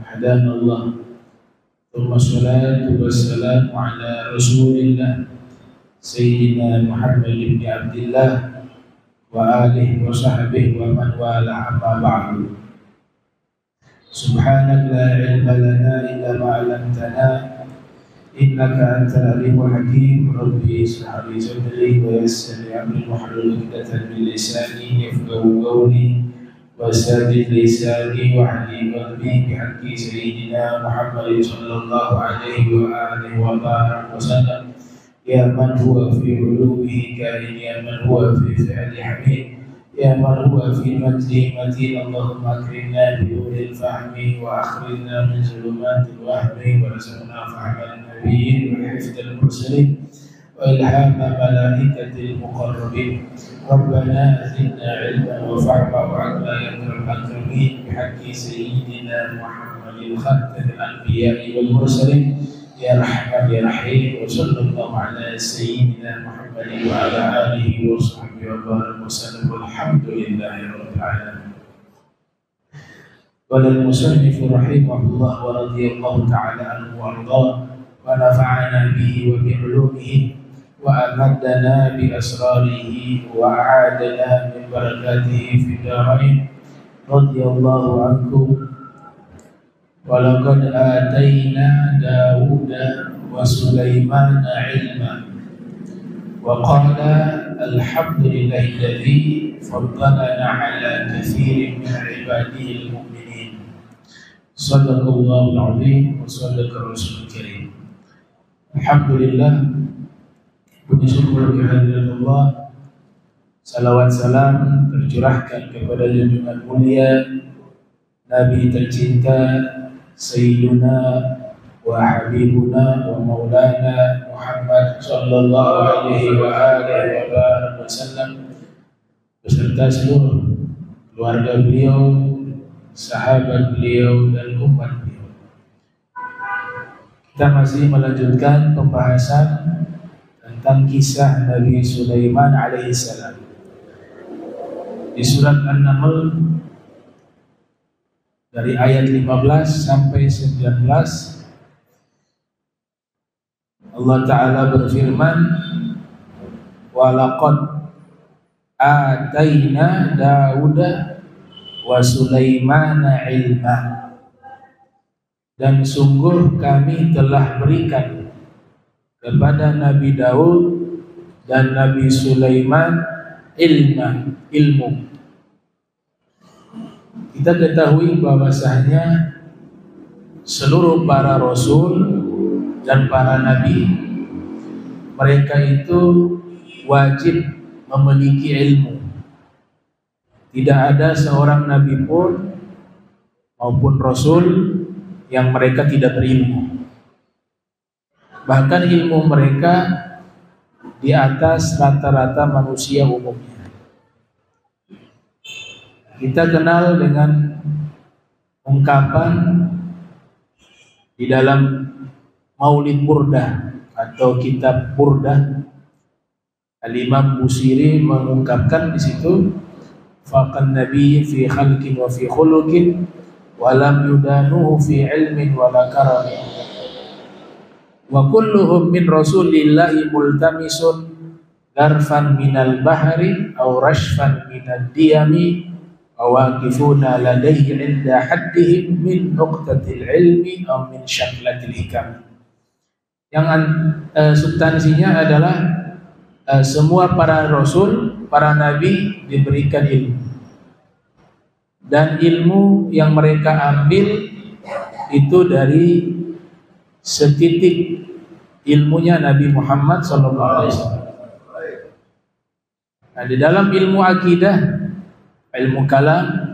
هدانا الله ثم الصلاة والسلام على رسول الله سيدنا محمد بن عبد الله وآله وصحبه ومن والاه أما بعد سبحانك لا علم لنا إلا ما علمتنا إنك أنت العليم الحكيم ربي اشرح لي صدري ويسر لي أمري واحلل عقدة من لساني يفقهوا قولي وسدد لساني واهدي قلبي بحق سيدنا محمد صلى الله عليه وآله وبارك وسلم يا من هو في علوه كائن يا من هو في فعل حميد يا من هو في مجده متين اللهم أكرمنا بنور الفهم وأخرجنا من ظلمات الوهم وارزقنا فهم النبيين وحفظ المرسلين وإلهام ملائكة المقربين ربنا زدنا علما وفهما وعقلا يا أكرم الأكرمين بحق سيدنا محمد خاتم الأنبياء والمرسلين يا رحمن يا رحيم وصلى الله على سيدنا محمد وعلى آله وصحبه وبارك وسلم والحمد لله رب العالمين. قال المصنف رحمه الله ورضي الله تعالى عنه وأرضاه ونفعنا به وبعلومه وأمدنا بأسراره وأعادنا من بركاته في الدارين رضي الله عنكم. ولقد آتينا داود وسليمان علما وقال الحمد لله الذي فضلنا على كثير من عباده المؤمنين. صدق الله العظيم وصدق الرسول الكريم. Alhamdulillah, puji syukur kehadirat Allah, salawat salam tercurahkan kepada junjungan mulia Nabi tercinta Sayyiduna wa Habibuna wa Maulana Muhammad sallallahu alaihi wa alihi wa sallam beserta seluruh keluarga beliau, sahabat beliau dan umat beliau. Kita masih melanjutkan pembahasan tentang kisah Nabi Sulaiman alaihissalam di surat An-Naml dari ayat 15 sampai 19. Allah Ta'ala berfirman, walaqad ataina Dauda wa Sulaimana ilma, dan sungguh kami telah berikan kepada Nabi Daud dan Nabi Sulaiman ilmu. Kita ketahui bahwasanya seluruh para rasul dan para nabi, mereka itu wajib memiliki ilmu. Tidak ada seorang nabi pun maupun rasul yang mereka tidak berilmu. Bahkan ilmu mereka di atas rata-rata manusia umumnya. Kita kenal dengan ungkapan di dalam Maulid Burdah atau kitab Burdah. Al-Imam Busiri mengungkapkan di situ, faqan nabiy fi khalqin wa fi khuluqin wa lam yudanuhu fi ilmin wa la karamin wa kulluhum min rasulillahi multamisun garfan minal bahri aw rashfan minad diyami awaqifuna ladayhi inda haddihim min nuqtatil ilmi aw min syaklatil hikam. Yang substansinya adalah semua para rasul, para nabi diberikan ilmu, dan ilmu yang mereka ambil itu dari setitik ilmunya Nabi Muhammad SAW. Nah, di dalam ilmu akidah, ilmu kalam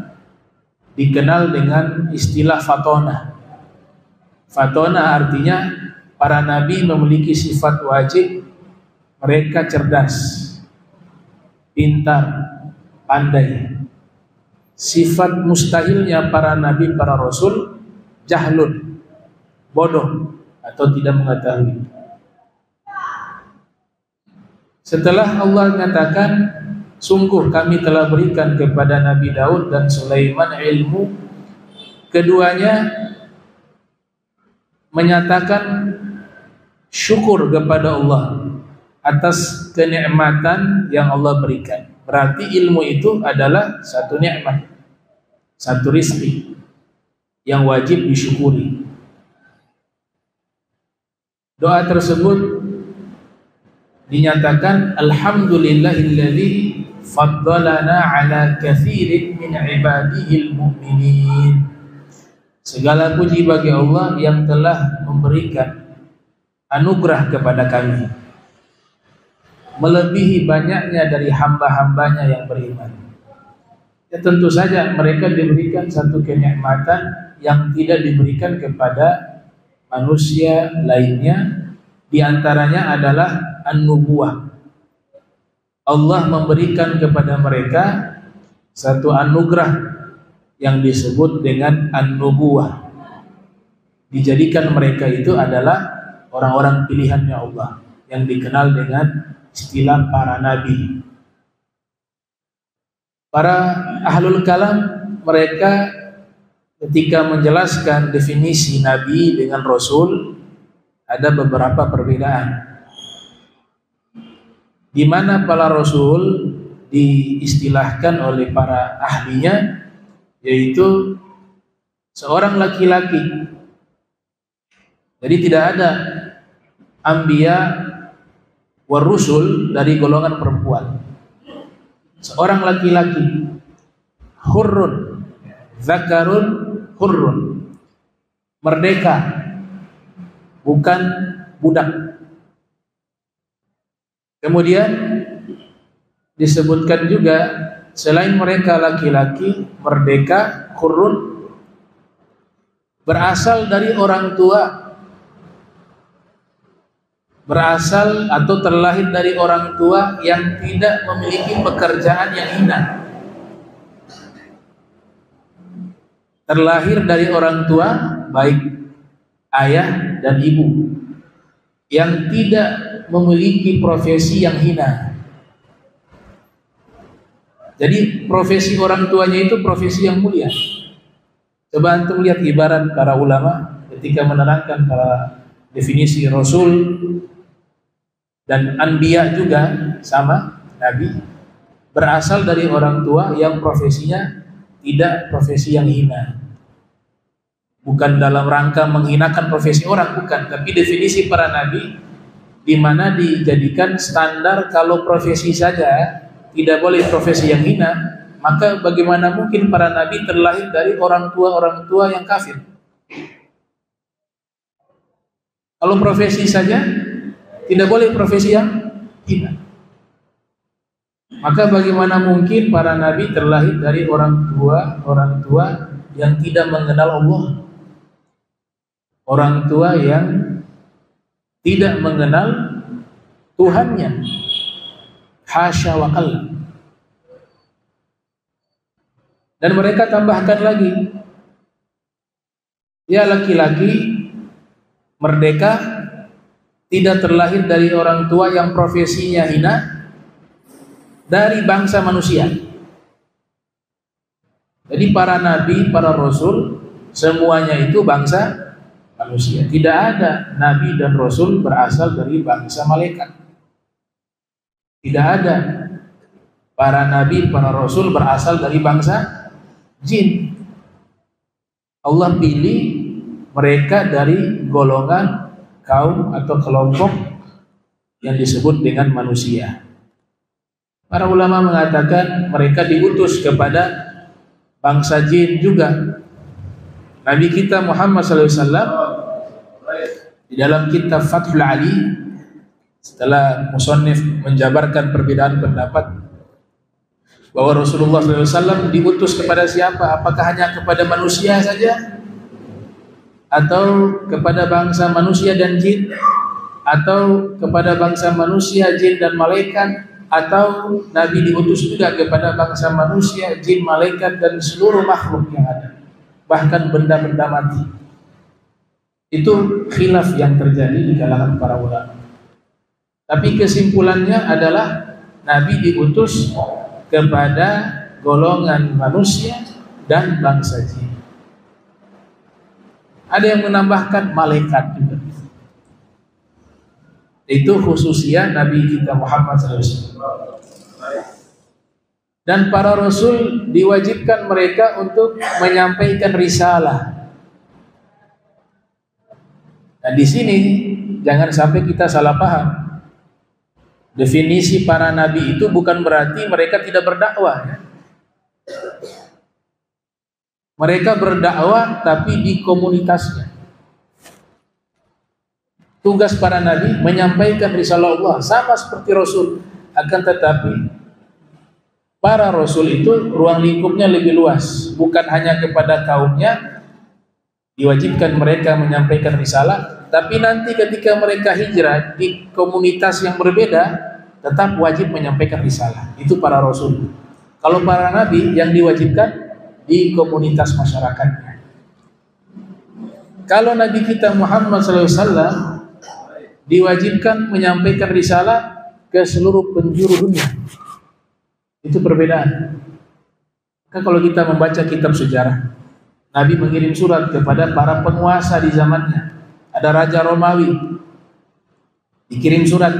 dikenal dengan istilah fatona. Fatona artinya para nabi memiliki sifat wajib, mereka cerdas, pintar, pandai. Sifat mustahilnya para nabi, para rasul, jahlun, bodoh atau tidak mengetahui. Setelah Allah mengatakan, sungguh kami telah berikan kepada Nabi Daud dan Sulaiman ilmu, keduanya menyatakan syukur kepada Allah atas kenikmatan yang Allah berikan. Berarti ilmu itu adalah satu nikmat, satu rizki yang wajib disyukuri. Doa tersebut dinyatakan alhamdulillahilladzi faddalana ala katsirin min ibadihil mu'minin. Segala puji bagi Allah yang telah memberikan anugerah kepada kami melebihi banyaknya dari hamba-hambanya yang beriman. Ya tentu saja mereka diberikan satu kenikmatan yang tidak diberikan kepada manusia lainnya, di antaranya adalah an-nubuwah. Allah memberikan kepada mereka satu anugerah yang disebut dengan an-nubuwah. Dijadikan mereka itu adalah orang-orang pilihannya Allah yang dikenal dengan istilah para nabi. Para ahlul kalam mereka ketika menjelaskan definisi nabi dengan rasul ada beberapa perbedaan. Di mana para rasul diistilahkan oleh para ahlinya yaitu seorang laki-laki. Jadi tidak ada anbiya war rusul dari golongan perempuan. Seorang laki-laki, hurrun, zakarun, hurrun, merdeka, bukan budak. Kemudian disebutkan juga selain mereka laki-laki, merdeka, hurrun, berasal dari orang tua, berasal atau terlahir dari orang tua yang tidak memiliki pekerjaan yang hina. Terlahir dari orang tua baik ayah dan ibu yang tidak memiliki profesi yang hina. Jadi profesi orang tuanya itu profesi yang mulia. Coba antum lihat ibarat para ulama ketika menerangkan para definisi rasul dan anbiya juga sama, nabi berasal dari orang tua yang profesinya tidak profesi yang hina. Bukan dalam rangka menghinakan profesi orang, bukan, tapi definisi para nabi di mana dijadikan standar kalau profesi saja tidak boleh profesi yang hina, maka bagaimana mungkin para nabi terlahir dari orang tua yang kafir? Kalau profesi saja tidak boleh profesi yang hina, maka bagaimana mungkin para nabi terlahir dari orang tua yang tidak mengenal Allah, orang tua yang tidak mengenal Tuhannya, hasya wa kalla. Dan mereka tambahkan lagi, ya laki-laki merdeka, tidak terlahir dari orang tua yang profesinya hina, dari bangsa manusia. Jadi para nabi, para rasul semuanya itu bangsa manusia. Tidak ada nabi dan rasul berasal dari bangsa malaikat. Tidak ada para nabi, para rasul berasal dari bangsa jin. Allah pilih mereka dari golongan kaum atau kelompok yang disebut dengan manusia. Para ulama mengatakan mereka diutus kepada bangsa jin juga. Nabi kita Muhammad SAW di dalam kitab Fathul Ali, setelah musannif menjabarkan perbedaan pendapat bahwa Rasulullah SAW diutus kepada siapa? Apakah hanya kepada manusia saja? Atau kepada bangsa manusia dan jin? Atau kepada bangsa manusia, jin dan malaikat? Atau Nabi diutus juga kepada bangsa manusia, jin, malaikat dan seluruh makhluk yang ada, bahkan benda-benda mati? Itu khilaf yang terjadi di kalangan para ulama. Tapi kesimpulannya adalah Nabi diutus kepada golongan manusia dan bangsa jin. Ada yang menambahkan malaikat juga. Itu khususnya Nabi kita Muhammad SAW. Dan para rasul diwajibkan mereka untuk menyampaikan risalah. Nah di sini jangan sampai kita salah paham. Definisi para nabi itu bukan berarti mereka tidak berdakwah. Ya. Mereka berdakwah tapi di komunitasnya. Tugas para nabi menyampaikan risalah Allah sama seperti rasul, akan tetapi para rasul itu ruang lingkupnya lebih luas, bukan hanya kepada kaumnya diwajibkan mereka menyampaikan risalah, tapi nanti ketika mereka hijrah di komunitas yang berbeda tetap wajib menyampaikan risalah. Itu para rasul. Kalau para nabi yang diwajibkan di komunitas masyarakatnya. Kalau Nabi kita Muhammad SAW diwajibkan menyampaikan risalah ke seluruh penjuru dunia. Itu perbedaan. Kan kalau kita membaca kitab sejarah, Nabi mengirim surat kepada para penguasa di zamannya. Ada Raja Romawi, dikirim surat.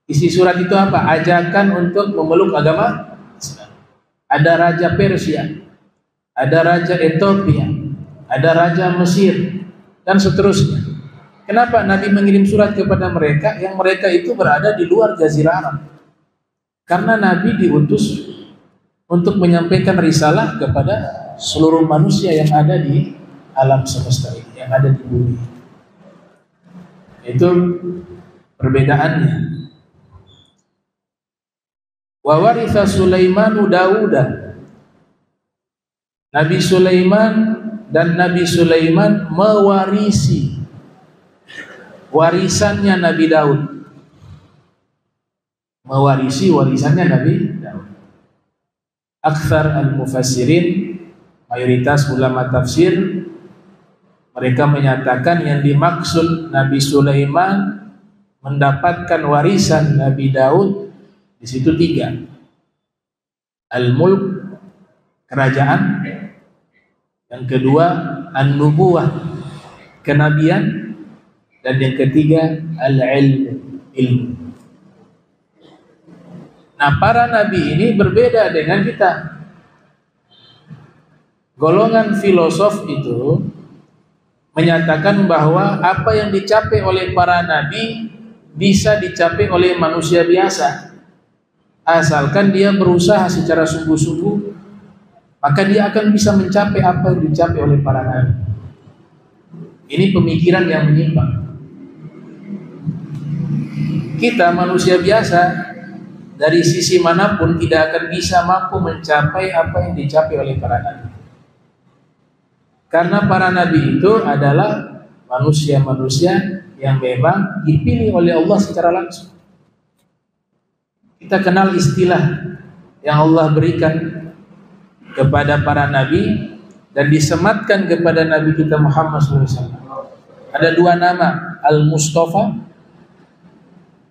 Isi surat itu apa? Ajakan untuk memeluk agama Islam. Ada Raja Persia, ada Raja Ethiopia, ada Raja Mesir, dan seterusnya. Kenapa Nabi mengirim surat kepada mereka yang mereka itu berada di luar Jazirah Arab? Karena Nabi diutus untuk menyampaikan risalah kepada seluruh manusia yang ada di alam semesta ini, yang ada di bumi. Itu perbedaannya. Wa waritha Sulaimanu Dauda. Nabi Sulaiman dan Nabi Sulaiman mewarisi warisannya Nabi Daud. Mewarisi warisannya Nabi Daud. Aktsar al-mufassirin, mayoritas ulama tafsir, mereka menyatakan yang dimaksud Nabi Sulaiman mendapatkan warisan Nabi Daud di situ 3. Al-mulk, kerajaan. Yang kedua, an-nubuwah, kenabian. Dan yang ketiga, al-ilm, ilmu. Nah, para nabi ini berbeda dengan kita. Golongan filosof itu menyatakan bahwa apa yang dicapai oleh para nabi bisa dicapai oleh manusia biasa. Asalkan dia berusaha secara sungguh-sungguh, maka dia akan bisa mencapai apa yang dicapai oleh para nabi. Ini pemikiran yang menyimpang. Kita manusia biasa dari sisi manapun tidak akan bisa mampu mencapai apa yang dicapai oleh para nabi. Karena para nabi itu adalah manusia-manusia yang memang dipilih oleh Allah secara langsung. Kita kenal istilah yang Allah berikan kepada para nabi dan disematkan kepada Nabi kita Muhammad SAW. Ada 2 nama, Al-Mustafa,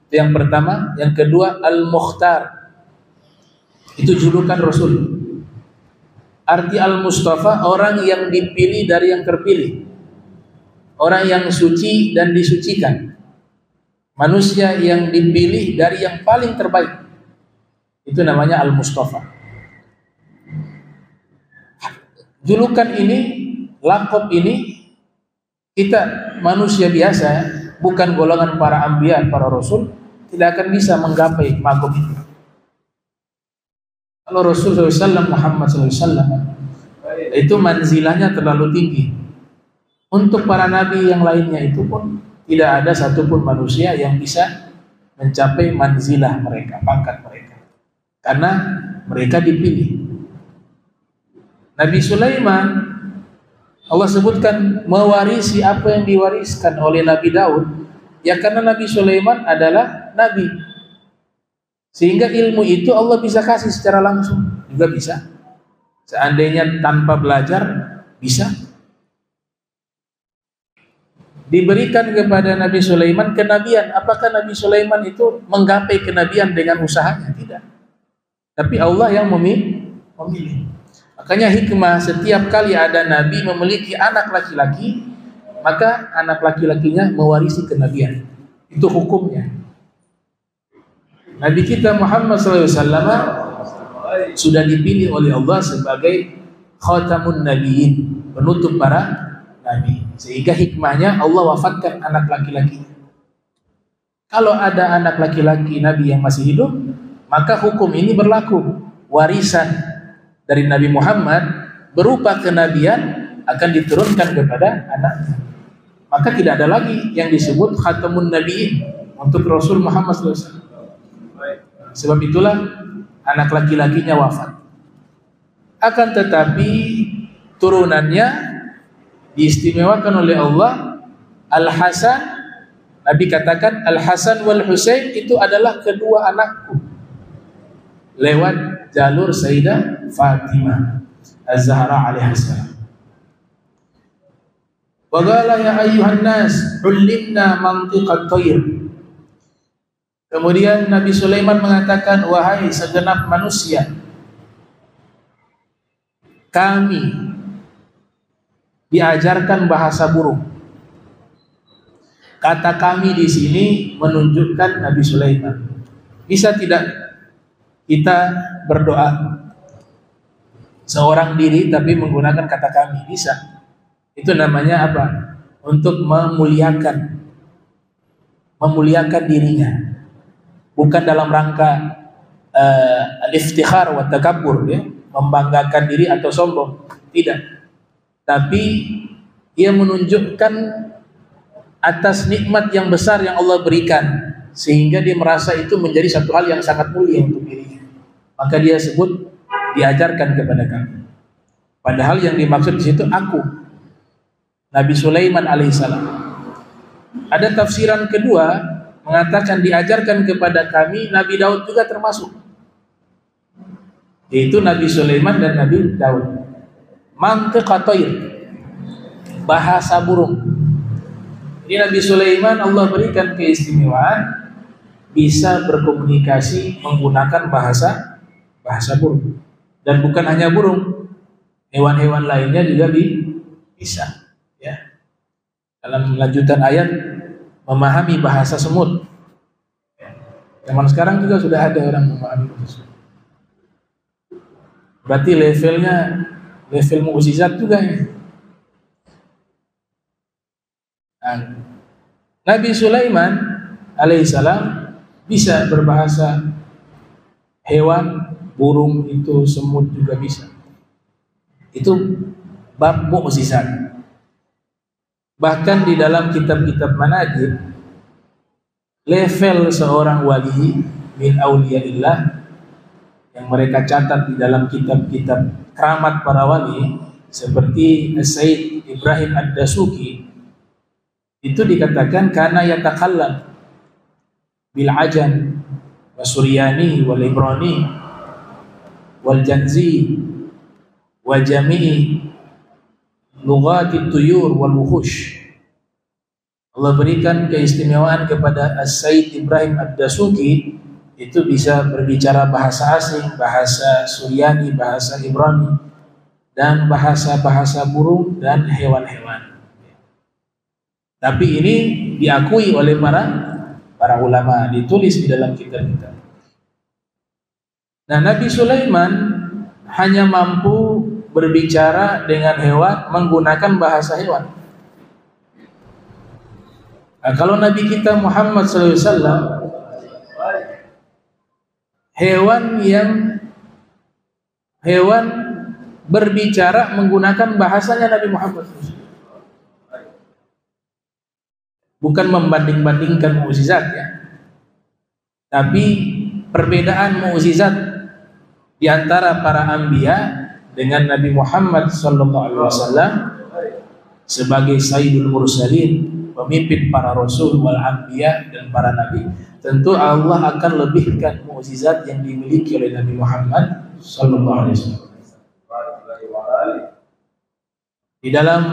yang pertama, yang kedua Al-Mukhtar. Itu julukan Rasul. Arti Al-Mustafa, orang yang dipilih dari yang terpilih, orang yang suci dan disucikan, manusia yang dipilih dari yang paling terbaik. Itu namanya Al-Mustafa. Julukan ini, laqab ini, kita manusia biasa, bukan golongan para anbiya, para rasul, tidak akan bisa menggapai magum itu. Kalau Rasul SAW, Muhammad SAW, itu manzilahnya terlalu tinggi. Untuk para nabi yang lainnya itu pun tidak ada satupun manusia yang bisa mencapai manzilah mereka, pangkat mereka, karena mereka dipilih. Nabi Sulaiman, Allah sebutkan mewarisi apa yang diwariskan oleh Nabi Daud, ya karena Nabi Sulaiman adalah nabi, sehingga ilmu itu Allah bisa kasih secara langsung, juga bisa. Seandainya tanpa belajar, bisa. Diberikan kepada Nabi Sulaiman kenabian. Apakah Nabi Sulaiman itu menggapai kenabian dengan usahanya? Tidak. Tapi Allah yang memilih. Maka Makanya hikmah setiap kali ada nabi memiliki anak laki-laki, maka anak laki-lakinya mewarisi kenabian. Itu hukumnya. Nabi kita Muhammad SAW sudah dipilih oleh Allah sebagai khatamun nabiyyin, penutup para nabi. Sehingga hikmahnya Allah wafatkan anak laki-laki. Kalau ada anak laki-laki nabi yang masih hidup, maka hukum ini berlaku. Warisan dari Nabi Muhammad berupa kenabian akan diturunkan kepada anaknya. Maka tidak ada lagi yang disebut khatamun nabiyyin untuk Rasul Muhammad SAW. Sebab itulah anak laki-lakinya wafat. Akan tetapi turunannya diistimewakan oleh Allah. Al-Hasan, Nabi katakan Al-Hasan wal Husain itu adalah kedua anakku, lewat jalur Sayyidah Fatimah Az-Zahra alaiha salam. Wa qala ya ayyuhan nas ullimna mantiqat tayr. Kemudian Nabi Sulaiman mengatakan, wahai segenap manusia, kami diajarkan bahasa burung. Kata kami di sini menunjukkan Nabi Sulaiman. Bisa tidak kita berdoa seorang diri tapi menggunakan kata kami? Bisa. Itu namanya apa? Untuk memuliakan dirinya, bukan dalam rangka al-iftikhar wa takabbur, ya, membanggakan diri atau sombong, tidak. Tapi ia menunjukkan atas nikmat yang besar yang Allah berikan, sehingga dia merasa itu menjadi satu hal yang sangat mulia untuk dirinya. Maka dia sebut diajarkan kepada kami. Padahal yang dimaksud di situ aku, Nabi Sulaiman alaihissalam. Ada tafsiran kedua mengatakan diajarkan kepada kami, Nabi Daud juga termasuk, yaitu Nabi Sulaiman dan Nabi Daud. Mantiqat tayr, bahasa burung. Ini Nabi Sulaiman Allah berikan keistimewaan bisa berkomunikasi menggunakan bahasa burung. Dan bukan hanya burung, hewan-hewan lainnya juga bisa. Ya. Dalam lanjutan ayat memahami bahasa semut. Zaman sekarang juga sudah ada orang memahami bahasa semut. Berarti level mukjizat juga ya. Nabi Sulaiman alaihissalam bisa berbahasa hewan, burung itu, semut juga bisa. Itu bab mukjizat. Bahkan di dalam kitab-kitab manajib, level seorang wali min auliyaillah yang mereka catat di dalam kitab-kitab keramat para wali seperti Sayyid Ibrahim Ad-Dasuki, itu dikatakan karena yatakallam bil ajam wa suryani wal ibrani wal janzi wa jami'i lughatit tuyur wal wuhush. Allah berikan keistimewaan kepada Sayyid Ibrahim Ad-Dasuki, itu bisa berbicara bahasa asing, bahasa suryani, bahasa ibrani, dan bahasa-bahasa burung dan hewan-hewan. Tapi ini diakui oleh para ulama, ditulis di dalam kitab-kitab. Nah, Nabi Sulaiman hanya mampu berbicara dengan hewan menggunakan bahasa hewan. Nah, kalau Nabi kita Muhammad SAW, hewan berbicara menggunakan bahasanya Nabi Muhammad SAW. Bukan membanding-bandingkan mukjizat ya, tapi perbedaan mukjizat di antara para anbiya dengan Nabi Muhammad SAW sebagai Sayyidul Mursalin, pemimpin para rasul wal anbiya dan para nabi. Tentu Allah akan lebihkan mukjizat yang dimiliki oleh Nabi Muhammad SAW. Di dalam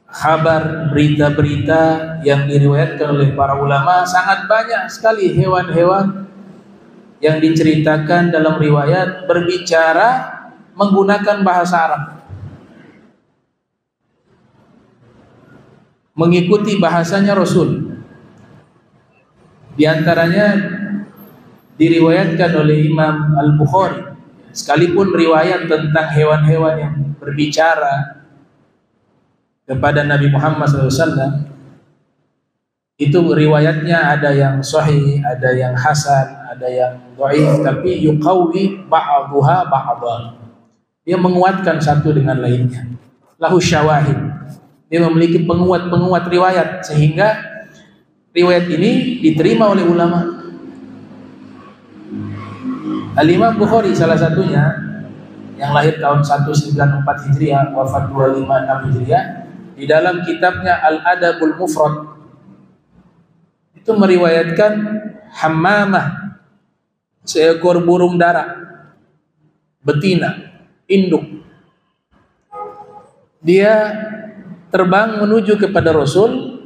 kabar, berita-berita yang diriwayatkan oleh para ulama, sangat banyak sekali hewan-hewan yang diceritakan dalam riwayat berbicara menggunakan bahasa Arab, mengikuti bahasanya Rasul. Di antaranya diriwayatkan oleh Imam Al-Bukhari, sekalipun riwayat tentang hewan-hewan yang berbicara kepada Nabi Muhammad SAW, itu riwayatnya ada yang sahih, ada yang hasan, ada yang dhaif, tapi yuqawi ba'dhuha ba'dhan. Dia menguatkan satu dengan lainnya. Lahu syawahid. Dia memiliki penguat-penguat riwayat sehingga riwayat ini diterima oleh ulama. Al-Imam Bukhari salah satunya, yang lahir tahun 194 Hijriah, wafat 256 Hijriah, di dalam kitabnya Al-Adabul Mufrad itu meriwayatkan hammamah, seekor burung dara betina, induk. Dia terbang menuju kepada Rasul.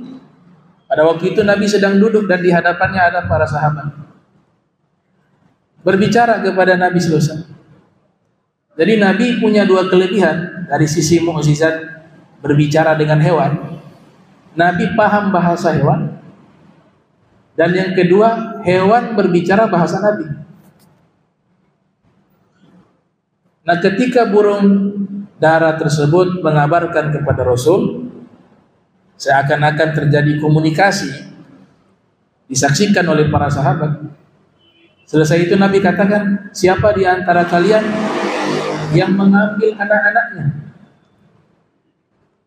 Pada waktu itu Nabi sedang duduk dan di hadapannya ada para sahabat, berbicara kepada Nabi SAW. Jadi Nabi punya dua kelebihan dari sisi mukjizat berbicara dengan hewan. Nabi paham bahasa hewan, dan yang kedua, hewan berbicara bahasa Nabi. Nah, ketika burung dara tersebut mengabarkan kepada Rasul, seakan-akan terjadi komunikasi, disaksikan oleh para sahabat. Selesai itu Nabi katakan, siapa di antara kalian yang mengambil anak-anaknya?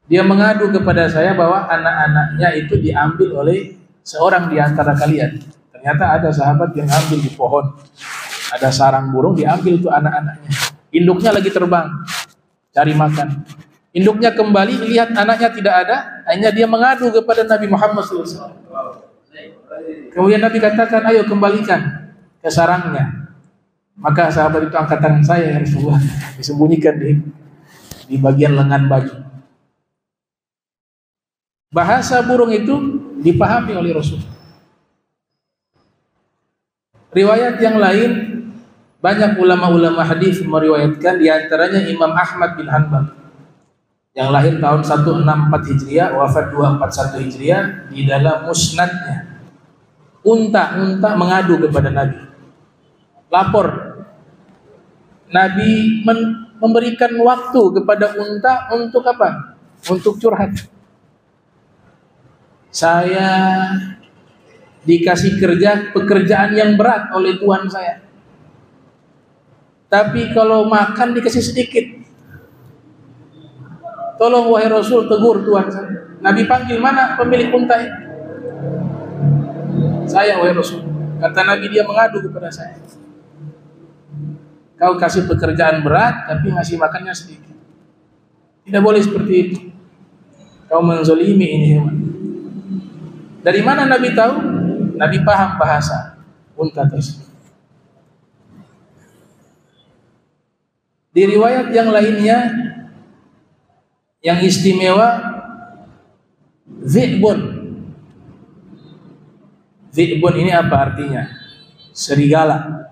Dia mengadu kepada saya bahwa anak-anaknya itu diambil oleh seorang di antara kalian. Ternyata ada sahabat yang ambil di pohon, ada sarang burung, diambil itu anak-anaknya. Induknya lagi terbang cari makan. Induknya kembali lihat anaknya tidak ada, akhirnya dia mengadu kepada Nabi Muhammad SAW. Kemudian Nabi katakan, ayo kembalikan ke sarangnya. Maka sahabat itu angkat tangan, saya ya Rasulullah, disembunyikan di bagian lengan baju. Bahasa burung itu dipahami oleh Rasul. Riwayat yang lain, banyak ulama-ulama hadis meriwayatkan, di antaranya Imam Ahmad bin Hanbal yang lahir tahun 164 Hijriah, wafat 241 Hijriah, di dalam musnadnya, unta mengadu kepada Nabi. Lapor. Nabi memberikan waktu kepada unta untuk apa? Untuk curhat. Saya dikasih pekerjaan yang berat oleh Tuhan saya. Tapi kalau makan dikasih sedikit. Tolong wahai Rasul, tegur Tuhan saya. Nabi panggil, mana pemilik unta ini? Saya wahai Rasul. Kata Nabi, dia mengadu kepada saya. Kau kasih pekerjaan berat tapi ngasih makannya sedikit. Tidak boleh seperti itu. Kau menzolimi ini hewan. Dari mana Nabi tahu? Nabi paham bahasa unta tersebut. Di riwayat yang lainnya yang istimewa, Zi'bun. Zi'bun ini apa artinya? Serigala.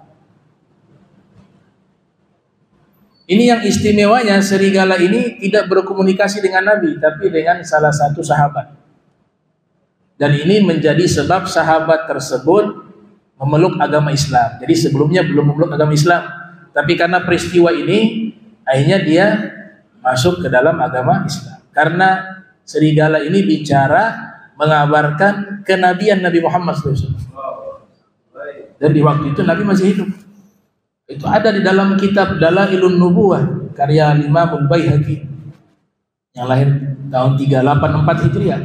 Ini yang istimewanya, serigala ini tidak berkomunikasi dengan Nabi, tapi dengan salah satu sahabat. Dan ini menjadi sebab sahabat tersebut memeluk agama Islam. Jadi sebelumnya belum memeluk agama Islam, tapi karena peristiwa ini akhirnya dia masuk ke dalam agama Islam. Karena serigala ini bicara, mengabarkan kenabian Nabi Muhammad SAW. Dan di waktu itu Nabi masih hidup. Itu ada di dalam kitab Dalailun Nubuwah karya Imam Al-Baihaqi yang lahir tahun 384 Hijriah.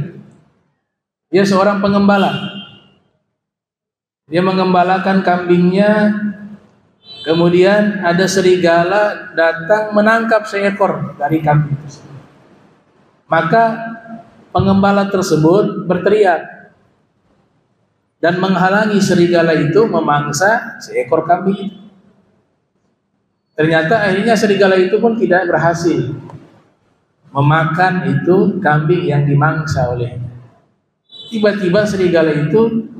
Dia seorang pengembala. Dia mengembalakan kambingnya, kemudian ada serigala datang menangkap seekor dari kambing tersebut. Maka pengembala tersebut berteriak dan menghalangi serigala itu memangsa seekor kambing itu. Ternyata akhirnya serigala itu pun tidak berhasil memakan itu kambing yang dimangsa olehnya. Tiba-tiba serigala itu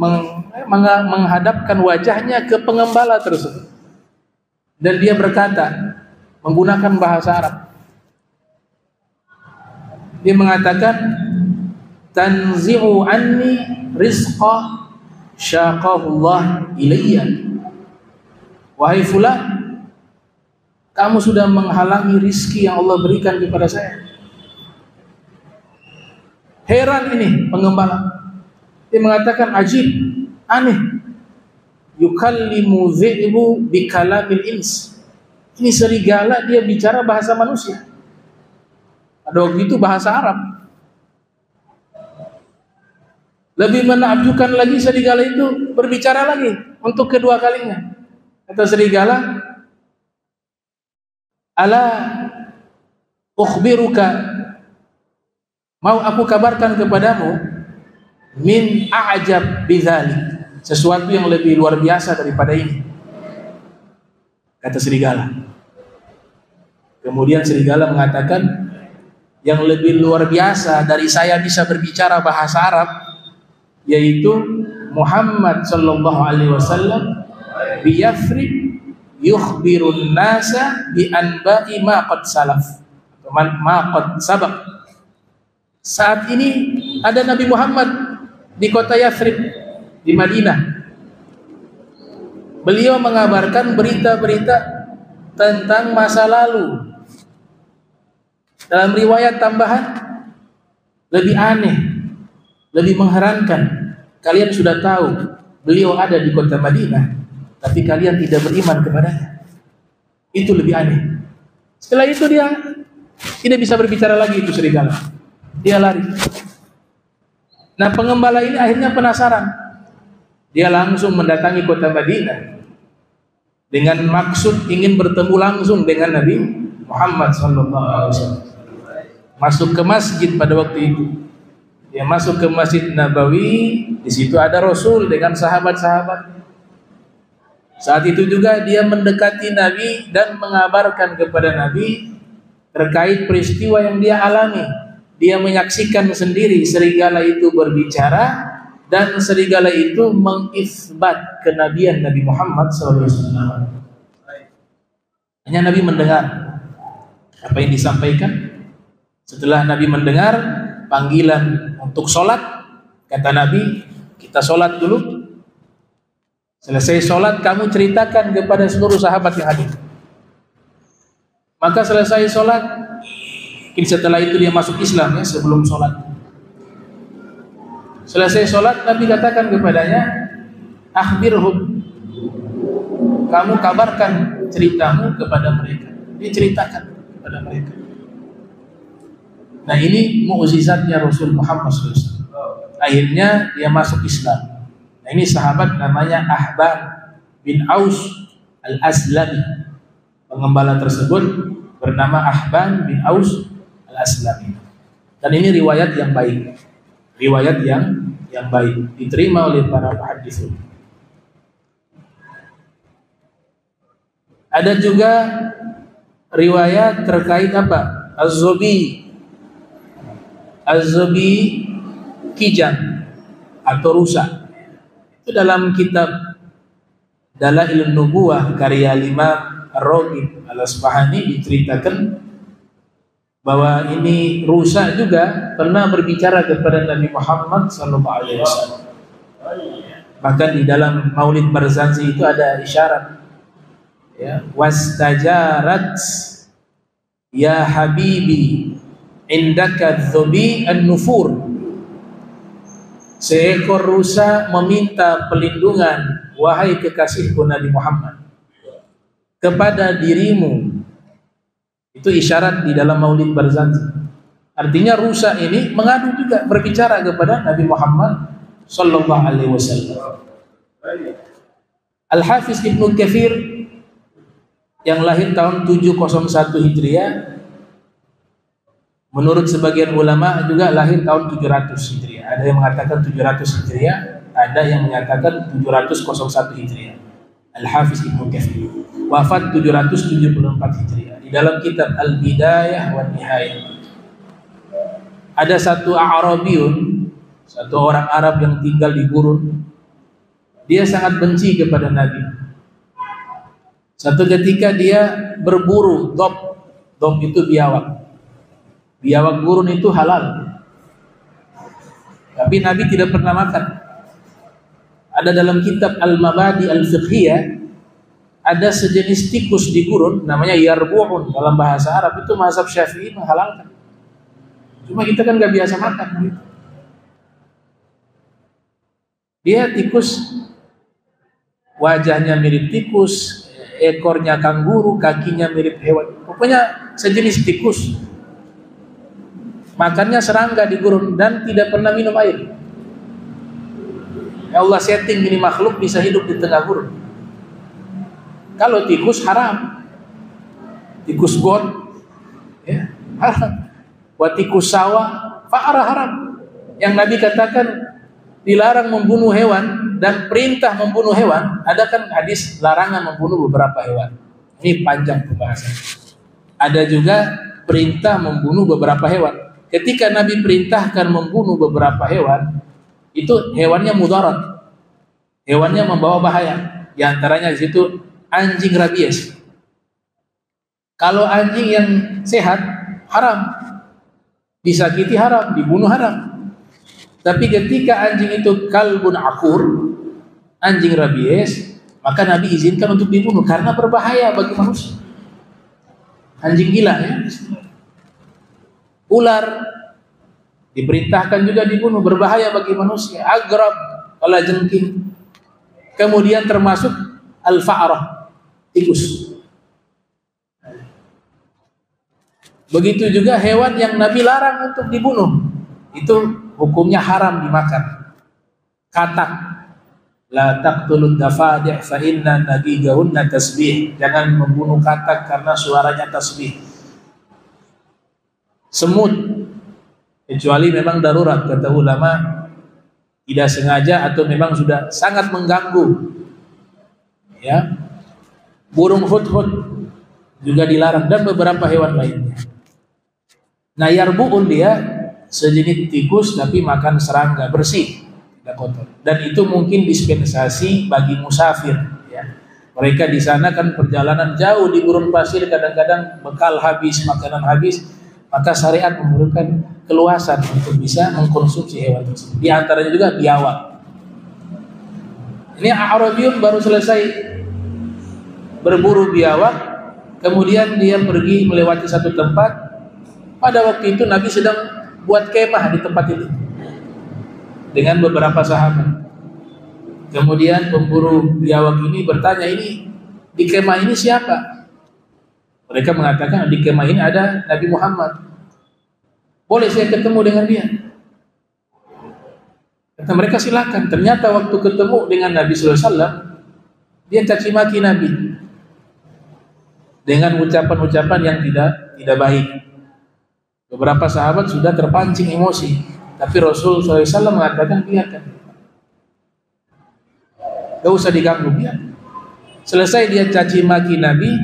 menghadapkan wajahnya ke pengembala tersebut. Dan dia berkata, menggunakan bahasa Arab. Dia mengatakan, tanzi'u anni rizqa syaqahullah ilayya. Wahai fulan, kamu sudah menghalangi rizki yang Allah berikan kepada saya. Heran ini pengembala. Dia mengatakan, ajib, aneh. Yukallimu dhi'bu bikalamil ins. Ini serigala, dia bicara bahasa manusia. Pada waktu itu bahasa Arab. Lebih menakjubkan lagi, serigala itu berbicara lagi untuk kedua kalinya. Kata serigala, ala ukhbiruka, mau aku kabarkan kepadamu, min a'jab bidzalik, sesuatu yang lebih luar biasa daripada ini. Kata serigala. Kemudian serigala mengatakan, yang lebih luar biasa dari saya bisa berbicara bahasa Arab, yaitu Muhammad sallallahu alaihi wasallam bi Yathrib yukhbirun nasa bi anba'i ma qad salaf, ma qad sabaq. Saat ini ada Nabi Muhammad di kota Yathrib, di Madinah. Beliau mengabarkan berita-berita tentang masa lalu. Dalam riwayat tambahan, lebih aneh, lebih mengherankan. Kalian sudah tahu beliau ada di kota Madinah, tapi kalian tidak beriman kepadanya. Itu lebih aneh. Setelah itu dia tidak bisa berbicara lagi, itu serigala. Dia lari. Nah, pengembala ini akhirnya penasaran. Dia langsung mendatangi kota Madinah dengan maksud ingin bertemu langsung dengan Nabi Muhammad SAW. Masuk ke masjid pada waktu itu. Dia masuk ke Masjid Nabawi. Di situ ada Rasul dengan sahabat-sahabat. Saat itu juga dia mendekati Nabi dan mengabarkan kepada Nabi terkait peristiwa yang dia alami. Dia menyaksikan sendiri serigala itu berbicara, dan serigala itu mengisbat kenabian Nabi Muhammad SAW. Hanya Nabi mendengar apa yang disampaikan. Setelah Nabi mendengar panggilan untuk sholat, kata Nabi, kita sholat dulu. Selesai sholat, kamu ceritakan kepada seluruh sahabat yang hadir. Maka selesai sholat, setelah itu dia masuk Islam, ya, sebelum sholat. Selesai sholat, Nabi katakan kepadanya, akhbirhum, kamu kabarkan ceritamu kepada mereka. Diceritakan kepada mereka. Nah, ini mukjizatnya Rasul Muhammad SAW. Akhirnya dia masuk Islam. Nah, ini sahabat namanya Ahban bin Aus al-Aslami. Pengembala tersebut bernama Ahban bin Aus al-Aslami. Dan ini riwayat yang baik. Riwayat yang baik, diterima oleh para muhadditsun. Ada juga riwayat terkait apa? Az-Zubi kijang atau rusa. Itu dalam kitab Dalailun Nubuwah karya Imam Ar-Raghib Al-Asbahani diceritakan bahwa ini rusa juga pernah berbicara kepada Nabi Muhammad SAW. Bahkan di dalam Maulid Barzanji itu ada isyarat, ya, wastajarat ya habibi indaka dhubi an-nufur. Seekor rusa meminta pelindungan, wahai kekasihku Nabi Muhammad, kepada dirimu. Itu isyarat di dalam Maulid Barzanji. Artinya rusa ini mengadu juga, berbicara kepada Nabi Muhammad sallallahu alaihi wasallam. Al-Hafiz Ibnu Katsir yang lahir tahun 701 Hijriah, menurut sebagian ulama juga lahir tahun 700 Hijriah. Ada yang mengatakan 700 Hijriah, ada yang menyatakan 701 Hijriah. Al-Hafiz Ibnu Katsir wafat 774 Hijriah. Di dalam kitab Al-Bidayah wa Nihayah ada satu A'rabiyun, satu orang Arab yang tinggal di gurun. Dia sangat benci kepada Nabi. Satu ketika dia berburu dop itu biawak. Biawak gurun itu halal. Tapi Nabi tidak pernah makan. Ada dalam kitab Al-Mabadi Al-Fiqhiyah, ada sejenis tikus di gurun namanya yarbu'un dalam bahasa Arab, itu mazhab Syafi'i menghalalkan. Cuma kita kan nggak biasa makan gitu. Dia tikus, wajahnya mirip tikus, ekornya kanguru, kakinya mirip hewan. Pokoknya sejenis tikus. Makannya serangga di gurun dan tidak pernah minum air. Ya Allah setting ini makhluk bisa hidup di tengah gurun. Kalau tikus haram, tikus got, ya haram. Wa tikus sawah, fa'ara haram. Yang Nabi katakan dilarang membunuh hewan dan perintah membunuh hewan. Ada kan hadis larangan membunuh beberapa hewan. Ini panjang pembahasan. Ada juga perintah membunuh beberapa hewan. Ketika Nabi perintahkan membunuh beberapa hewan, itu hewannya mudarat, hewannya membawa bahaya. Di antaranya di situ anjing rabies. Kalau anjing yang sehat haram, disakiti haram, dibunuh haram. Tapi ketika anjing itu kalbun akur, anjing rabies, maka Nabi izinkan untuk dibunuh karena berbahaya bagi manusia. Anjing gila ya. Ular diperintahkan juga dibunuh, berbahaya bagi manusia. Agrab, kalajengking. Kemudian termasuk al-fa'rah, tikus. Begitu juga hewan yang Nabi larang untuk dibunuh, itu hukumnya haram dimakan. Katak, la taqtulud dafadi' fa inna nagigahunna tasbih. Jangan membunuh katak karena suaranya tasbih. Semut, kecuali memang darurat, kata ulama, tidak sengaja atau memang sudah sangat mengganggu. Ya, burung hudhud juga dilarang dan beberapa hewan lainnya. Nah, yarbu'un dia sejenis tikus tapi makan serangga, bersih, tidak kotor. Dan itu mungkin dispensasi bagi musafir. Ya. Mereka di sana kan perjalanan jauh di gurun pasir, kadang-kadang bekal habis, makanan habis. Maka syariat memberikan keluasan untuk bisa mengkonsumsi hewan tersebut. Di antaranya juga biawak. Ini A'rabiyun baru selesai berburu biawak, kemudian dia pergi melewati satu tempat. Pada waktu itu Nabi sedang buat kemah di tempat itu dengan beberapa sahabat. Kemudian pemburu biawak ini bertanya, ini di kemah ini siapa? Mereka mengatakan di kemah ini ada Nabi Muhammad. Boleh saya ketemu dengan dia? Kata mereka silakan. Ternyata waktu ketemu dengan Nabi SAW, dia caci maki Nabi dengan ucapan-ucapan yang tidak baik. Beberapa sahabat sudah terpancing emosi, tapi Rasul SAW mengatakan biarkan, gak usah diganggu, biar. Selesai dia caci maki Nabi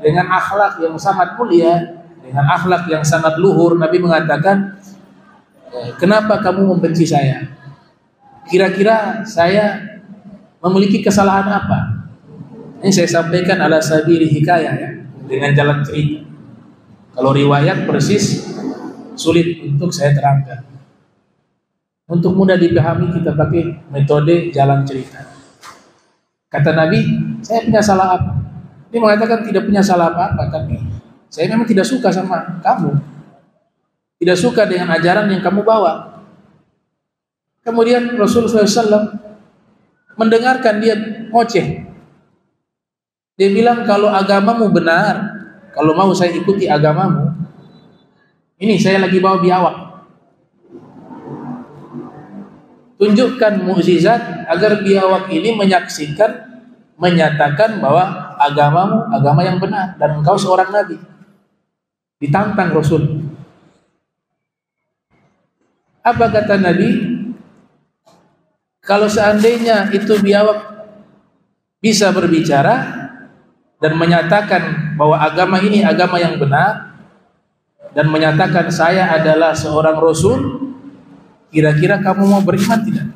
dengan akhlak yang sangat mulia, dengan akhlak yang sangat luhur, Nabi mengatakan, kenapa kamu membenci saya? Kira-kira saya memiliki kesalahan apa? Ini saya sampaikan ala sabili hikayah ya, dengan jalan cerita. Kalau riwayat persis sulit untuk saya terangkan. Untuk mudah dipahami kita pakai metode jalan cerita. Kata Nabi, saya punya salah apa? Dia mengatakan tidak punya salah apa-apa, tapi saya memang tidak suka sama kamu. Tidak suka dengan ajaran yang kamu bawa. Kemudian Rasulullah SAW mendengarkan dia ngoceh. Dia bilang, kalau agamamu benar, kalau mau saya ikuti agamamu, ini saya lagi bawa biawak. Tunjukkan mukjizat agar biawak ini menyaksikan, menyatakan bahwa agamamu agama yang benar dan engkau seorang nabi. Ditantang Rasul. Apa kata Nabi? Kalau seandainya itu biawak bisa berbicara dan menyatakan bahwa agama ini agama yang benar dan menyatakan saya adalah seorang Rasul, kira-kira kamu mau beriman tidak?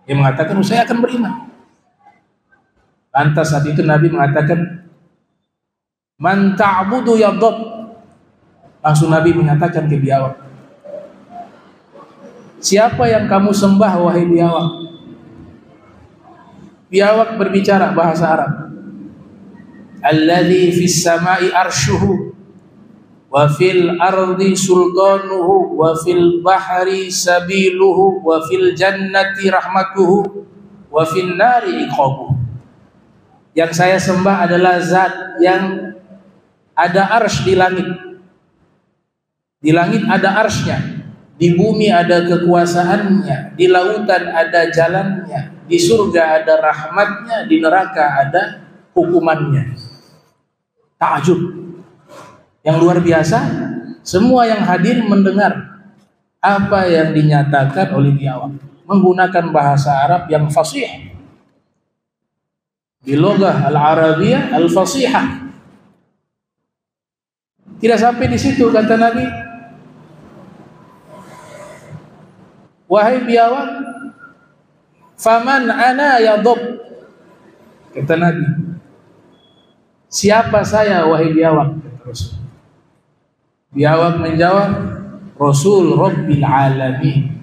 Dia mengatakan saya akan beriman. Lantas saat itu Nabi mengatakan, "Man ta'budu ya Dhab." Langsung Nabi menyatakan ke biawak, "Siapa yang kamu sembah wahai biawak?" Biawak berbicara bahasa Arab. "Alladzi fis sama'i arsyuhu wa fil ardi sultanuhu wa fil bahri sabiluhu wa fil jannati rahmatuhu wa fin nari iqabuhu." Yang saya sembah adalah zat yang ada arsy di langit. Di langit ada arsy-Nya, di bumi ada kekuasaannya, di lautan ada jalannya, di surga ada rahmatnya, di neraka ada hukumannya. Ta'ajub yang luar biasa. Semua yang hadir mendengar apa yang dinyatakan oleh biawak menggunakan bahasa Arab yang fasih, biloghah al-arabiyah al-fasihah. Tidak sampai di situ, kata Nabi, "Wahai biawak, faman ana ya Dhab." Kata Nabi, "Siapa saya wahai biawak?" Kata Rasul. Biawak menjawab, "Rasul Rabbil Alamin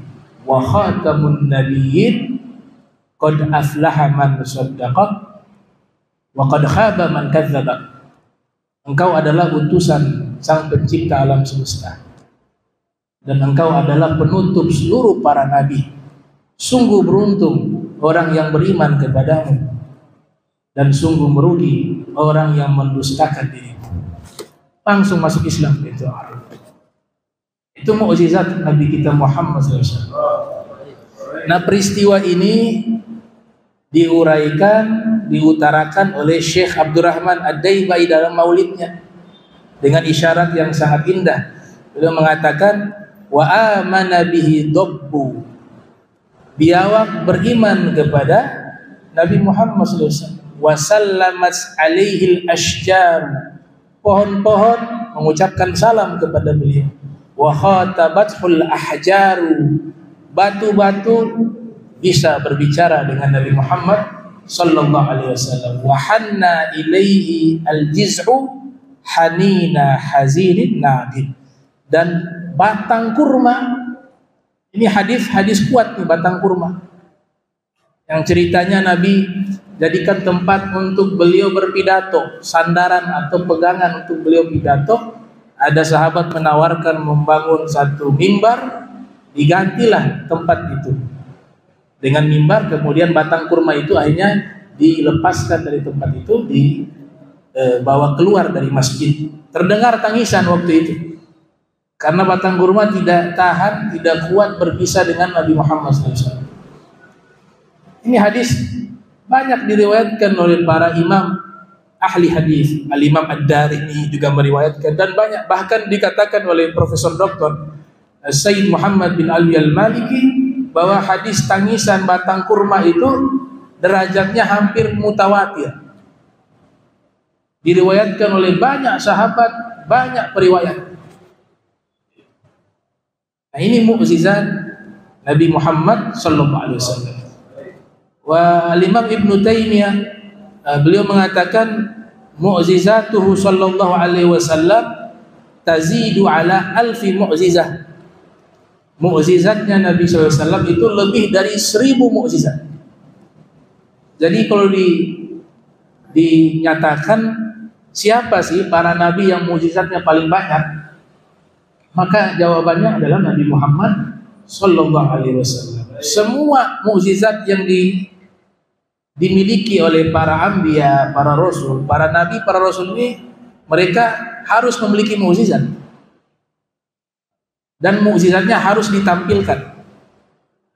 wa khatamun nabiyyin, qad aflaha man saddaqak wa qad khaba man kadzdzaba." Engkau adalah utusan Sang Pencipta alam semesta, dan engkau adalah penutup seluruh para nabi. Sungguh beruntung orang yang beriman kepadamu, dan sungguh merugi orang yang mendustakan dirimu. Langsung masuk Islam itu. Itu mukjizat Nabi kita Muhammad SAW. Nah, peristiwa ini diuraikan, diutarakan oleh Syekh Abdurrahman Ad-Daibai dalam maulidnya dengan isyarat yang sangat indah. Beliau mengatakan, "Wa amana bihi Dhabbu." Biawak beriman kepada Nabi Muhammad SAW. Wa sallamat alaihi al-ashjar. Pohon-pohon mengucapkan salam kepada beliau. Wa khatabathul ahjaru. Batu-batu bisa berbicara dengan Nabi Muhammad sallallahu alaihi wasallam. Wa hanna ilaihi al-jiz'u hanina hazinin nadid. Dan batang kurma, ini hadis kuat nih, batang kurma yang ceritanya Nabi jadikan tempat untuk beliau berpidato, sandaran atau pegangan untuk beliau pidato. Ada sahabat menawarkan membangun satu mimbar, digantilah tempat itu dengan mimbar. Kemudian batang kurma itu akhirnya dilepaskan dari tempat itu, dibawa keluar dari masjid. Terdengar tangisan waktu itu karena batang kurma tidak tahan, tidak kuat berpisah dengan Nabi Muhammad SAW. Ini hadis banyak diriwayatkan oleh para imam ahli hadis. Al-Imam Ad-Darimi juga meriwayatkan, dan banyak, bahkan dikatakan oleh Profesor Dr. Sayyid Muhammad bin Ali Al-Maliki bahwa hadis tangisan batang kurma itu derajatnya hampir mutawatir. Diriwayatkan oleh banyak sahabat, banyak periwayat. Nah, ini mukjizat Nabi Muhammad sallallahu alaihi wasallam. Wa Imam Ibnu Taimiyah beliau mengatakan mukjizatuhu sallallahu alaihi wasallam tazidu ala alfi mukjizah. Mukjizatnya Nabi sallallahu alaihi wasallam itu lebih dari 1000 mukjizat. Jadi kalau dinyatakan siapa sih para nabi yang mukjizatnya paling banyak, maka jawabannya adalah Nabi Muhammad sallallahu alaihi wasallam. Semua mukjizat yang dimiliki oleh para anbiya, para rasul, para nabi, para rasul ini, mereka harus memiliki mukjizat. Dan mukjizatnya harus ditampilkan,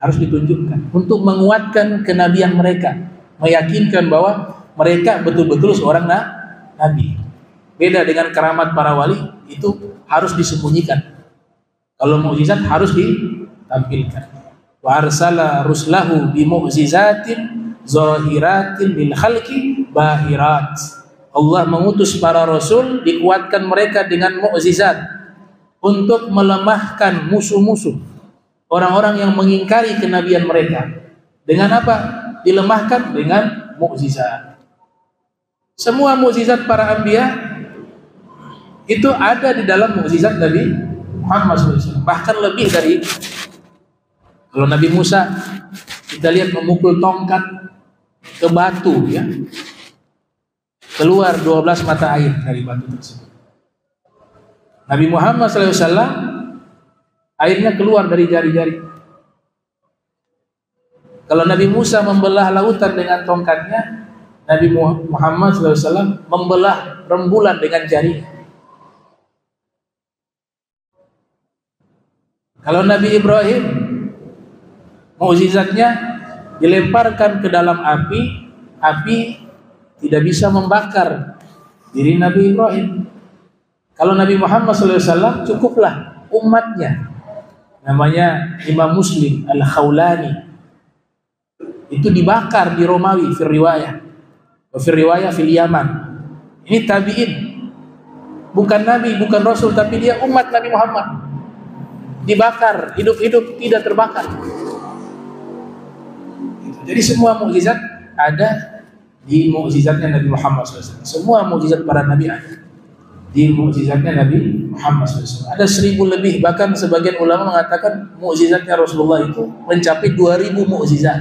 harus ditunjukkan untuk menguatkan kenabian mereka, meyakinkan bahwa mereka betul-betul seorang nabi. Beda dengan keramat para wali, itu harus disembunyikan. Kalau mukjizat harus ditampilkan. Wa arsala ruslahu bi mu'jizatin zahiratin lil khalqi bahirat. Allah mengutus para rasul, dikuatkan mereka dengan mukjizat untuk melemahkan musuh-musuh, orang-orang yang mengingkari kenabian mereka. Dengan apa? Dilemahkan dengan mukjizat. Semua mukjizat para anbiya itu ada di dalam mukjizat Nabi Muhammad SAW. Bahkan lebih dari itu. Kalau Nabi Musa kita lihat memukul tongkat ke batu, ya, keluar 12 mata air dari batu tersebut. Nabi Muhammad SAW airnya keluar dari jari-jari. Kalau Nabi Musa membelah lautan dengan tongkatnya, Nabi Muhammad SAW membelah rembulan dengan jarinya. Kalau Nabi Ibrahim, mukjizatnya dilemparkan ke dalam api, api tidak bisa membakar diri Nabi Ibrahim. Kalau Nabi Muhammad SAW cukuplah umatnya, namanya Imam Muslim Al-Khawlani, itu dibakar di Romawi, fil riwayah fil Yaman. Ini tabi'in, bukan Nabi, bukan Rasul, tapi dia umat Nabi Muhammad, dibakar hidup-hidup, tidak terbakar. Jadi semua mukjizat ada di mukjizatnya Nabi Muhammad SAW. Semua mukjizat para nabi ada di mukjizatnya Nabi Muhammad SAW. Ada 1000 lebih, bahkan sebagian ulama mengatakan mukjizatnya Rasulullah itu mencapai 2000 mukjizat.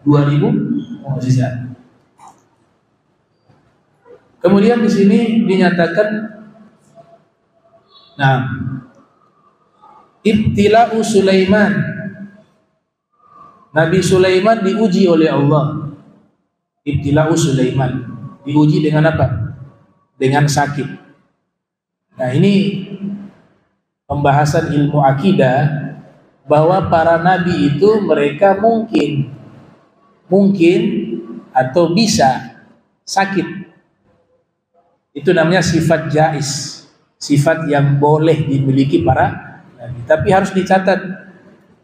2000 mukjizat. Kemudian di sini dinyatakan, nah, ibtila'u Sulaiman, Nabi Sulaiman diuji oleh Allah. Ibtila'u Sulaiman, diuji dengan apa? Dengan sakit. Nah, ini pembahasan ilmu akidah, bahwa para nabi itu mereka mungkin atau bisa sakit. Itu namanya sifat jaiz, sifat yang boleh dimiliki para nabi. Tapi harus dicatat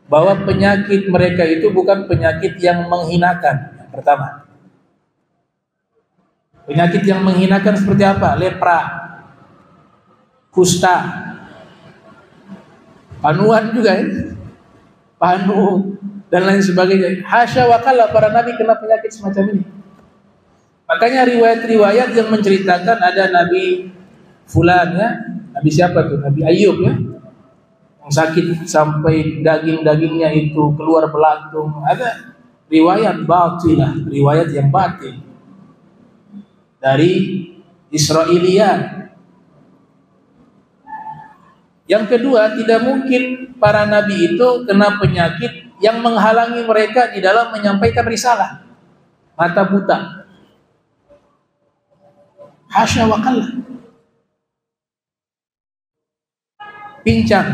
bahwa penyakit mereka itu bukan penyakit yang menghinakan. Yang pertama, penyakit yang menghinakan seperti apa? Lepra, kusta, panuan juga, ya? Panu dan lain sebagainya. Hasya wa kalla, para nabi kena penyakit semacam ini. Makanya riwayat-riwayat yang menceritakan ada Nabi Fulan, ya, Nabi siapa tuh? Nabi Ayub, ya, yang sakit sampai daging-dagingnya itu keluar belantung. Ada riwayat batilah, riwayat yang batil dari Israiliyat. Yang kedua, tidak mungkin para nabi itu kena penyakit yang menghalangi mereka di dalam menyampaikan risalah. Mata buta, hasya wa kalla, pincang,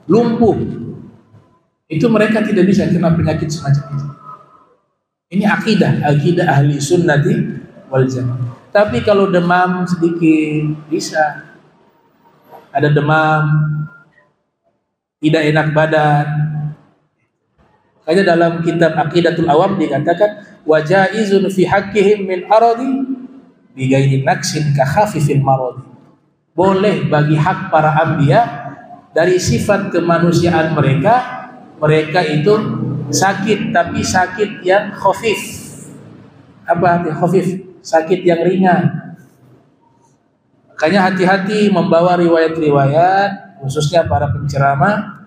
lumpuh, itu mereka tidak bisa kena penyakit semacam itu. Ini akidah ahli sunnati wal jamaah. Tapi kalau demam sedikit bisa, ada demam, tidak enak badan. Makanya dalam kitab Aqidatul Awam dikatakan wajaizun fi haqqihim min aradi bi ghairi naqsin ka khafifil marad. Boleh bagi hak para anbiya dari sifat kemanusiaan mereka, mereka itu sakit, tapi sakit yang khafif. Apa arti khafif? Sakit yang ringan. Makanya hati-hati membawa riwayat-riwayat, khususnya para penceramah,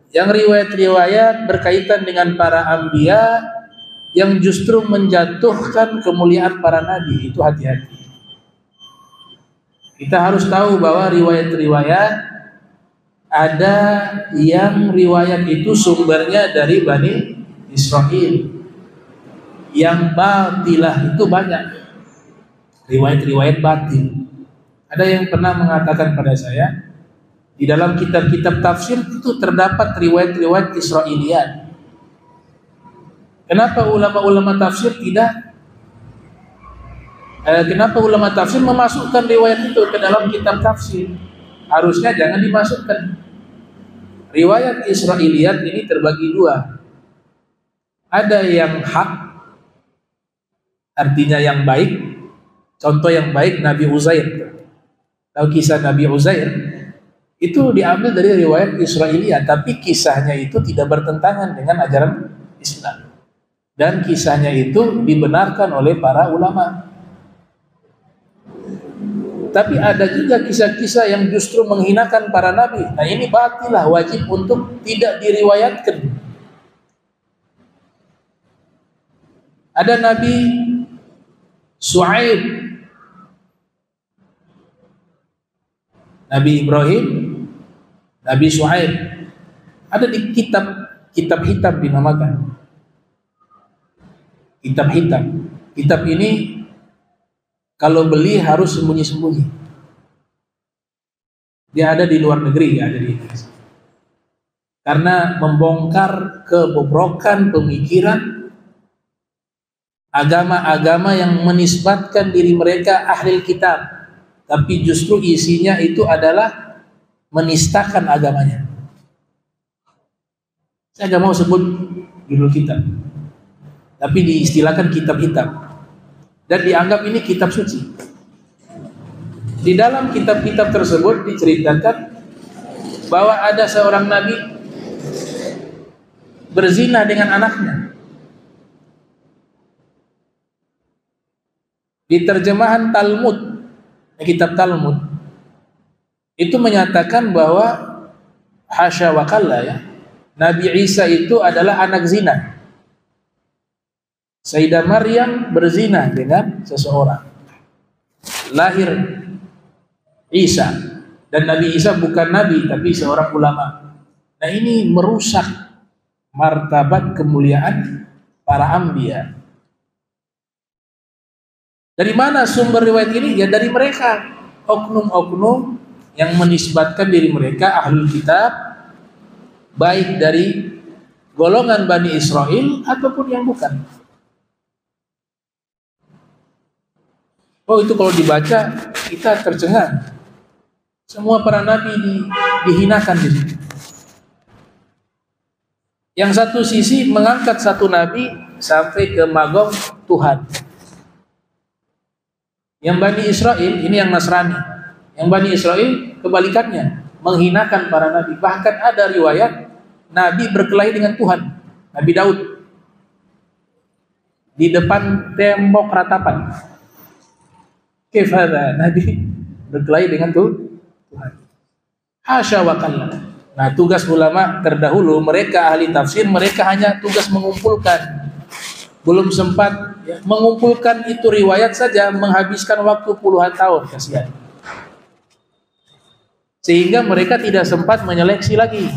yang riwayat-riwayat berkaitan dengan para anbiya yang justru menjatuhkan kemuliaan para nabi. Itu hati-hati. Kita harus tahu bahwa riwayat-riwayat ada yang riwayat itu sumbernya dari Bani Israel. Yang batilah itu banyak. Riwayat-riwayat batil. Ada yang pernah mengatakan pada saya, di dalam kitab-kitab tafsir itu terdapat riwayat-riwayat Israiliyat. Kenapa ulama-ulama tafsir kenapa ulama tafsir memasukkan riwayat itu ke dalam kitab tafsir? Harusnya jangan dimasukkan. Riwayat Israiliyat ini terbagi dua. Ada yang hak, artinya yang baik. Contoh yang baik Nabi Uzair. Tahu kisah Nabi Uzair? Itu diambil dari riwayat Israiliyat, tapi kisahnya itu tidak bertentangan dengan ajaran Islam. dan kisahnya itu dibenarkan oleh para ulama. Tapi ada juga kisah-kisah yang justru menghinakan para nabi. Nah ini batilah, wajib untuk tidak diriwayatkan. Ada Nabi Shu'aib, Nabi Ibrahim, Nabi Shu'aib. Ada di kitab hitam dinamakan. Kitab hitam. Kitab ini kalau beli harus sembunyi-sembunyi. Dia ada di luar negeri, dia ada di Indonesia. Karena membongkar kebobrokan pemikiran agama-agama yang menisbatkan diri mereka ahli kitab, tapi justru isinya itu adalah menistakan agamanya. Saya nggak mau sebut judul kitab, tapi diistilahkan kitab hitam. Dan dianggap ini kitab suci. Di dalam kitab-kitab tersebut diceritakan bahwa ada seorang nabi berzina dengan anaknya. Di terjemahan Talmud, kitab Talmud, itu menyatakan bahwa hasya wa kalla, ya, Nabi Isa itu adalah anak zina. Sayyidah Maryam berzina dengan seseorang. Lahir Isa, dan Nabi Isa bukan nabi tapi seorang ulama. Nah ini merusak martabat kemuliaan para anbiya. Dari mana sumber riwayat ini? Ya dari mereka, oknum-oknum yang menisbatkan diri mereka ahlul kitab, baik dari golongan Bani Israel ataupun yang bukan. Oh itu kalau dibaca kita tercengang. Semua para nabi dihinakan di sini. Yang satu sisi mengangkat satu nabi sampai ke magom Tuhan. Yang Bani Israel ini yang Nasrani. Yang Bani Israel kebalikannya, menghinakan para nabi. Bahkan ada riwayat nabi berkelahi dengan Tuhan, Nabi Daud, di depan tembok ratapan. Kefada, nabi berkelahi dengan Tuhan. Hasya wa kalla. Nah tugas ulama terdahulu, mereka ahli tafsir, mereka hanya tugas mengumpulkan. Belum sempat ya, mengumpulkan itu riwayat saja menghabiskan waktu puluhan tahun, kasihan. Sehingga mereka tidak sempat menyeleksi lagi.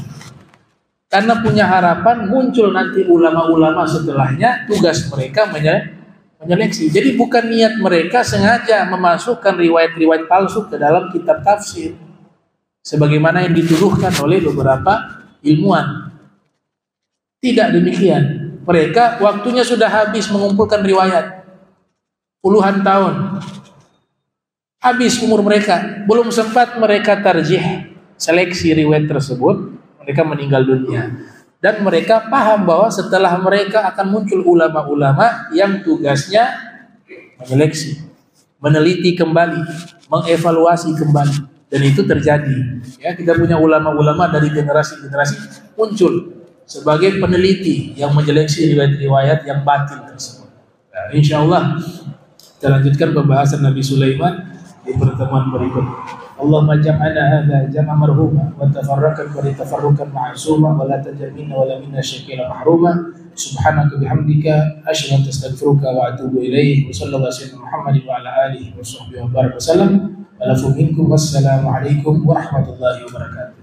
Karena punya harapan muncul nanti ulama-ulama setelahnya, tugas mereka menyeleksi. Jadi bukan niat mereka sengaja memasukkan riwayat-riwayat palsu ke dalam kitab tafsir, sebagaimana yang dituduhkan oleh beberapa ilmuwan. Tidak demikian. Mereka waktunya sudah habis mengumpulkan riwayat, puluhan tahun. Habis umur mereka, belum sempat mereka tarjih, seleksi riwayat tersebut, mereka meninggal dunia. Dan mereka paham bahwa setelah mereka akan muncul ulama-ulama yang tugasnya menyeleksi, meneliti kembali, mengevaluasi kembali. Dan itu terjadi. Ya, kita punya ulama-ulama dari generasi-generasi muncul sebagai peneliti yang menyeleksi riwayat-riwayat yang batil tersebut. Nah, insya Allah kita lanjutkan pembahasan Nabi Sulaiman di pertemuan berikut. Allahumma jam'ana hadza jam'a marhuma wa tafarraqan wa tafarruqan ma'suma wa la taj'al minna wa la minna syakila mahruma. Subhanaka bihamdika asyhadu an la ilaha illa anta astaghfiruka wa atubu ilaik. Wa sallallahu alaihi Muhammadin wa ala alihi wa sahbihi wa baraka wasallam. Wa lafu minkum wassalamu alaikum warahmatullahi wabarakatuh.